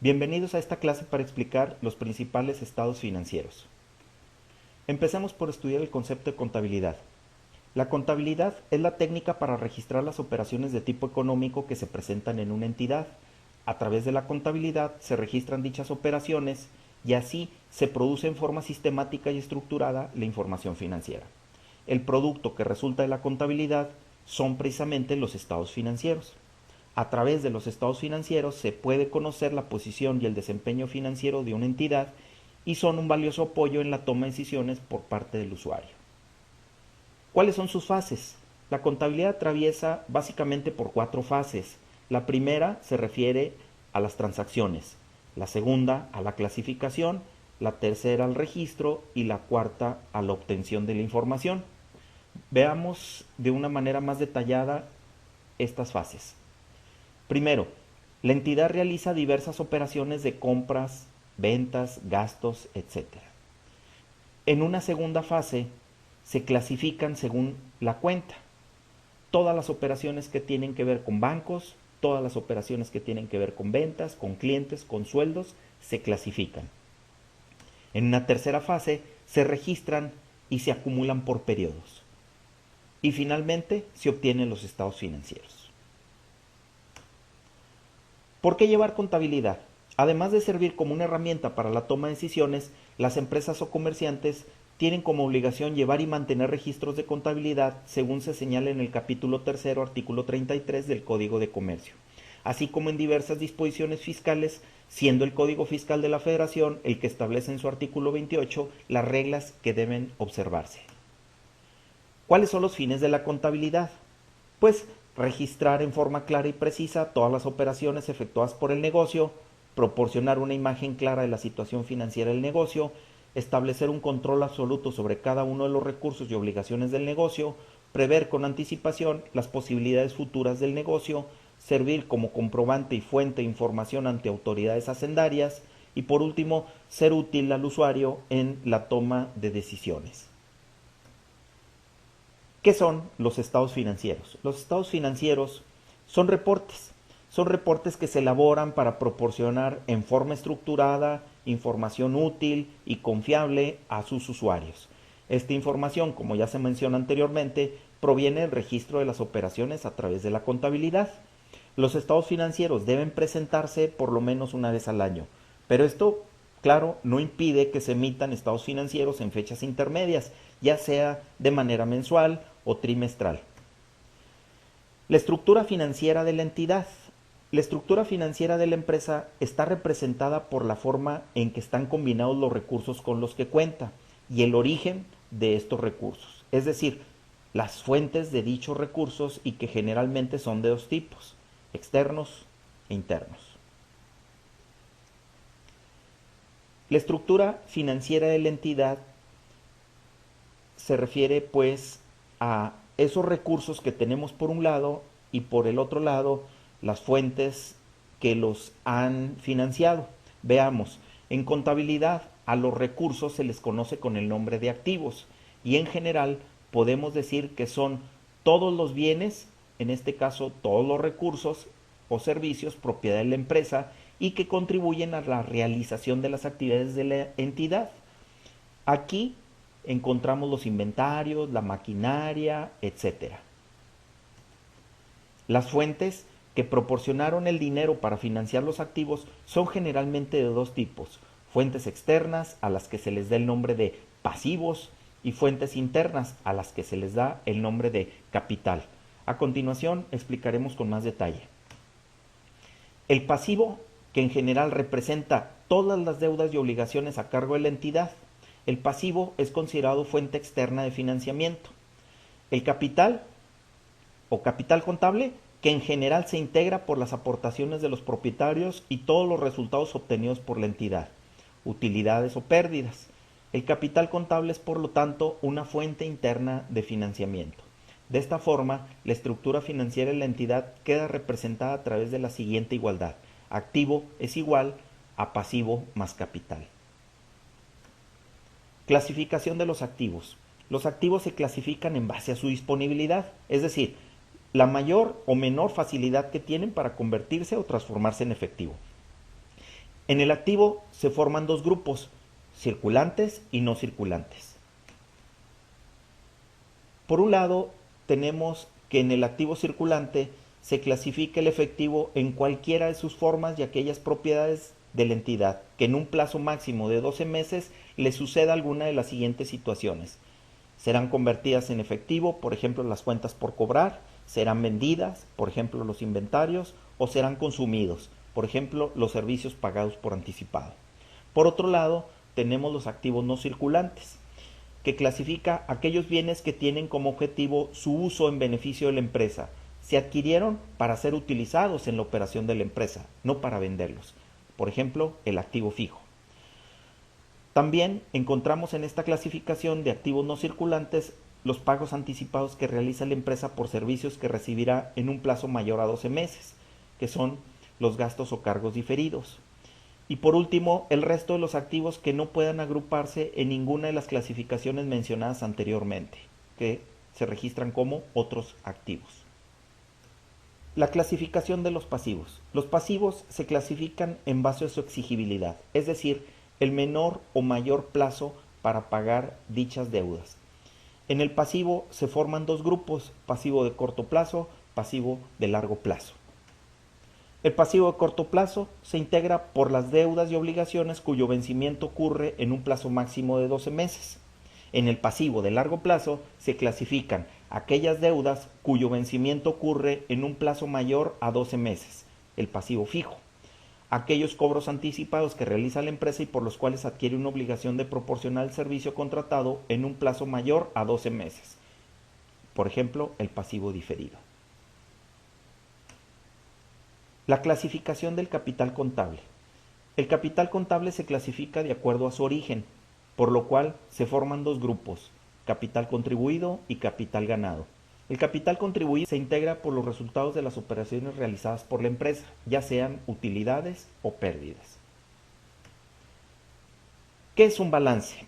Bienvenidos a esta clase para explicar los principales estados financieros. Empecemos por estudiar el concepto de contabilidad. La contabilidad es la técnica para registrar las operaciones de tipo económico que se presentan en una entidad. A través de la contabilidad se registran dichas operaciones y así se produce en forma sistemática y estructurada la información financiera. El producto que resulta de la contabilidad son precisamente los estados financieros. A través de los estados financieros se puede conocer la posición y el desempeño financiero de una entidad y son un valioso apoyo en la toma de decisiones por parte del usuario. ¿Cuáles son sus fases? La contabilidad atraviesa básicamente por 4 fases. La primera se refiere a las transacciones, la segunda a la clasificación, la tercera al registro y la cuarta a la obtención de la información. Veamos de una manera más detallada estas fases. Primero, la entidad realiza diversas operaciones de compras, ventas, gastos, etc. En una segunda fase, se clasifican según la cuenta. Todas las operaciones que tienen que ver con bancos, todas las operaciones que tienen que ver con ventas, con clientes, con sueldos, se clasifican. En una tercera fase, se registran y se acumulan por periodos. Y finalmente, se obtienen los estados financieros. ¿Por qué llevar contabilidad? Además de servir como una herramienta para la toma de decisiones, las empresas o comerciantes tienen como obligación llevar y mantener registros de contabilidad según se señala en el capítulo 3, artículo 33 del Código de Comercio, así como en diversas disposiciones fiscales, siendo el Código Fiscal de la Federación el que establece en su artículo 28 las reglas que deben observarse. ¿Cuáles son los fines de la contabilidad? Pues registrar en forma clara y precisa todas las operaciones efectuadas por el negocio, proporcionar una imagen clara de la situación financiera del negocio, establecer un control absoluto sobre cada uno de los recursos y obligaciones del negocio, prever con anticipación las posibilidades futuras del negocio, servir como comprobante y fuente de información ante autoridades hacendarias y por último, ser útil al usuario en la toma de decisiones. ¿Qué son los estados financieros? Los estados financieros son reportes que se elaboran para proporcionar en forma estructurada información útil y confiable a sus usuarios. Esta información, como ya se menciona anteriormente, proviene del registro de las operaciones a través de la contabilidad. Los estados financieros deben presentarse por lo menos una vez al año, pero esto, claro, no impide que se emitan estados financieros en fechas intermedias, ya sea de manera mensual o trimestral. La estructura financiera de la entidad. La estructura financiera de la empresa está representada por la forma en que están combinados los recursos con los que cuenta y el origen de estos recursos, es decir, las fuentes de dichos recursos y que generalmente son de 2 tipos, externos e internos. La estructura financiera de la entidad se refiere pues a esos recursos que tenemos por un lado y por el otro lado las fuentes que los han financiado. Veamos, en contabilidad a los recursos se les conoce con el nombre de activos y en general podemos decir que son todos los bienes, en este caso todos los recursos o servicios propiedad de la empresa y que contribuyen a la realización de las actividades de la entidad. Aquí encontramos los inventarios, la maquinaria, etc. Las fuentes que proporcionaron el dinero para financiar los activos son generalmente de 2 tipos, fuentes externas a las que se les da el nombre de pasivos y fuentes internas a las que se les da el nombre de capital. A continuación explicaremos con más detalle. El pasivo, que en general representa todas las deudas y obligaciones a cargo de la entidad. El pasivo es considerado fuente externa de financiamiento. El capital o capital contable, que en general se integra por las aportaciones de los propietarios y todos los resultados obtenidos por la entidad, utilidades o pérdidas. El capital contable es por lo tanto una fuente interna de financiamiento. De esta forma, la estructura financiera de la entidad queda representada a través de la siguiente igualdad. Activo es igual a pasivo más capital. Clasificación de los activos. Los activos se clasifican en base a su disponibilidad, es decir, la mayor o menor facilidad que tienen para convertirse o transformarse en efectivo. En el activo se forman dos grupos, circulantes y no circulantes. Por un lado, tenemos que en el activo circulante se clasifica el efectivo en cualquiera de sus formas y aquellas propiedades de la entidad que en un plazo máximo de 12 meses le suceda alguna de las siguientes situaciones. Serán convertidas en efectivo, por ejemplo, las cuentas por cobrar, serán vendidas, por ejemplo, los inventarios, o serán consumidos, por ejemplo, los servicios pagados por anticipado. Por otro lado, tenemos los activos no circulantes, que clasifica aquellos bienes que tienen como objetivo su uso en beneficio de la empresa. Se adquirieron para ser utilizados en la operación de la empresa, no para venderlos. Por ejemplo, el activo fijo. También encontramos en esta clasificación de activos no circulantes los pagos anticipados que realiza la empresa por servicios que recibirá en un plazo mayor a 12 meses, que son los gastos o cargos diferidos. Y por último, el resto de los activos que no puedan agruparse en ninguna de las clasificaciones mencionadas anteriormente, que se registran como otros activos. La clasificación de los pasivos. Los pasivos se clasifican en base a su exigibilidad, es decir, el menor o mayor plazo para pagar dichas deudas. En el pasivo se forman dos grupos, pasivo de corto plazo, pasivo de largo plazo. El pasivo de corto plazo se integra por las deudas y obligaciones cuyo vencimiento ocurre en un plazo máximo de 12 meses. En el pasivo de largo plazo se clasifican aquellas deudas cuyo vencimiento ocurre en un plazo mayor a 12 meses, el pasivo fijo. Aquellos cobros anticipados que realiza la empresa y por los cuales adquiere una obligación de proporcionar el servicio contratado en un plazo mayor a 12 meses. Por ejemplo, el pasivo diferido. La clasificación del capital contable. El capital contable se clasifica de acuerdo a su origen, por lo cual se forman dos grupos, capital contribuido y capital ganado. El capital contribuido se integra por los resultados de las operaciones realizadas por la empresa, ya sean utilidades o pérdidas. ¿Qué es un balance?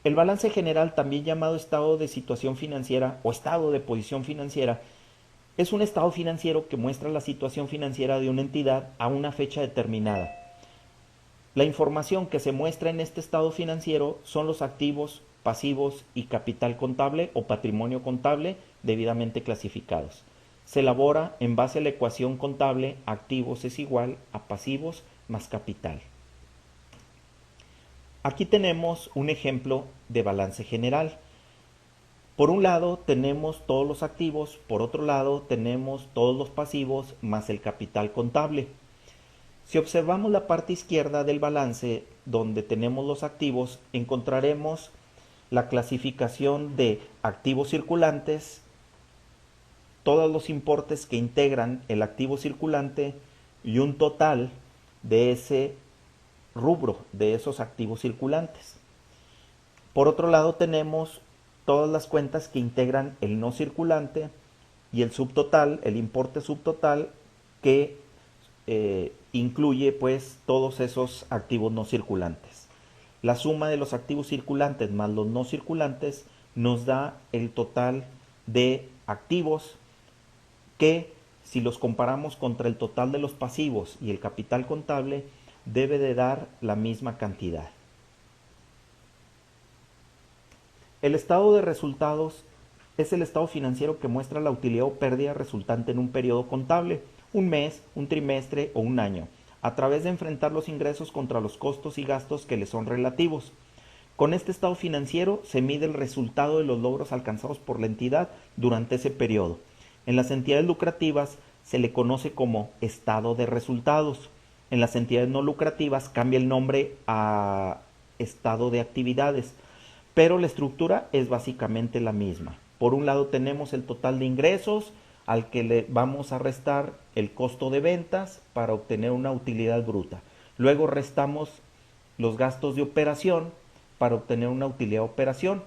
El balance general, también llamado estado de situación financiera o estado de posición financiera, es un estado financiero que muestra la situación financiera de una entidad a una fecha determinada. La información que se muestra en este estado financiero son los activos, pasivos y capital contable o patrimonio contable debidamente clasificados. Se elabora en base a la ecuación contable activos es igual a pasivos más capital. Aquí tenemos un ejemplo de balance general. Por un lado tenemos todos los activos, por otro lado tenemos todos los pasivos más el capital contable. Si observamos la parte izquierda del balance donde tenemos los activos, encontraremos la clasificación de activos circulantes, todos los importes que integran el activo circulante y un total de ese rubro, de esos activos circulantes. Por otro lado tenemos todas las cuentas que integran el no circulante y el subtotal, el importe subtotal que incluye pues todos esos activos no circulantes. La suma de los activos circulantes más los no circulantes nos da el total de activos que, si los comparamos contra el total de los pasivos y el capital contable, debe de dar la misma cantidad. El estado de resultados es el estado financiero que muestra la utilidad o pérdida resultante en un periodo contable, un mes, un trimestre o un año, a través de enfrentar los ingresos contra los costos y gastos que le son relativos. Con este estado financiero se mide el resultado de los logros alcanzados por la entidad durante ese periodo. En las entidades lucrativas se le conoce como estado de resultados. En las entidades no lucrativas cambia el nombre a estado de actividades, pero la estructura es básicamente la misma. Por un lado tenemos el total de ingresos, al que le vamos a restar el costo de ventas para obtener una utilidad bruta. Luego restamos los gastos de operación para obtener una utilidad de operación.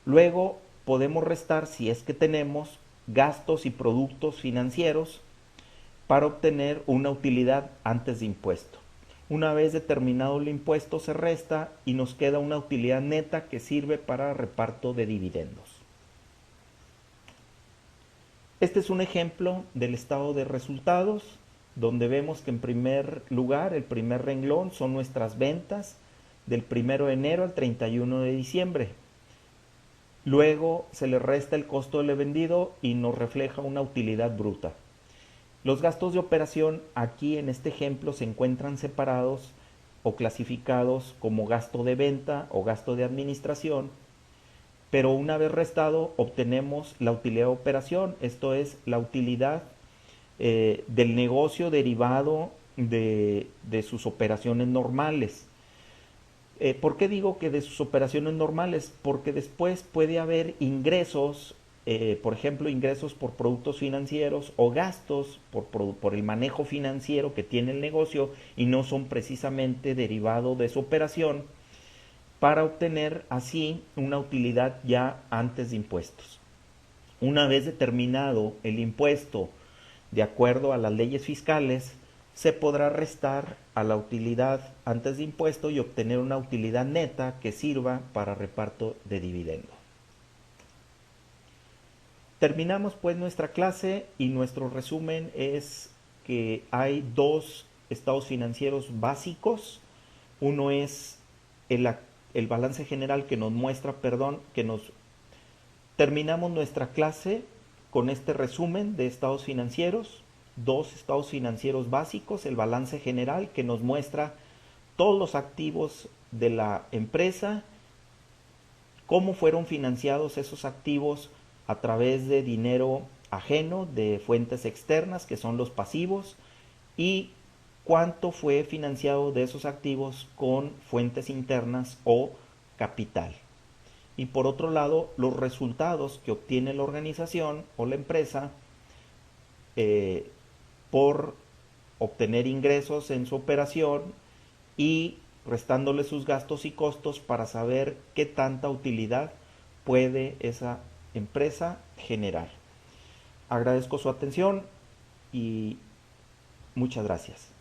Luego podemos restar, si es que tenemos, gastos y productos financieros para obtener una utilidad antes de impuesto. Una vez determinado el impuesto se resta y nos queda una utilidad neta que sirve para reparto de dividendos. Este es un ejemplo del estado de resultados donde vemos que en primer lugar, el primer renglón son nuestras ventas del 1 de enero al 31 de diciembre. Luego se le resta el costo de lo vendido y nos refleja una utilidad bruta. Los gastos de operación aquí en este ejemplo se encuentran separados o clasificados como gasto de venta o gasto de administración, pero una vez restado obtenemos la utilidad de operación, esto es la utilidad del negocio derivado de sus operaciones normales. ¿Por qué digo que de sus operaciones normales? Porque después puede haber ingresos, por ejemplo, ingresos por productos financieros o gastos por el manejo financiero que tiene el negocio y no son precisamente derivados de su operación, para obtener así una utilidad ya antes de impuestos. Una vez determinado el impuesto de acuerdo a las leyes fiscales, se podrá restar a la utilidad antes de impuesto y obtener una utilidad neta que sirva para reparto de dividendo. Terminamos pues nuestra clase y nuestro resumen es que hay dos estados financieros básicos. Uno es el balance general que nos muestra, terminamos nuestra clase con este resumen de estados financieros, dos estados financieros básicos, el balance general que nos muestra todos los activos de la empresa, cómo fueron financiados esos activos a través de dinero ajeno, de fuentes externas, que son los pasivos, y cuánto fue financiado de esos activos con fuentes internas o capital. Y por otro lado, los resultados que obtiene la organización o la empresa por obtener ingresos en su operación y restándole sus gastos y costos para saber qué tanta utilidad puede esa empresa generar. Agradezco su atención y muchas gracias.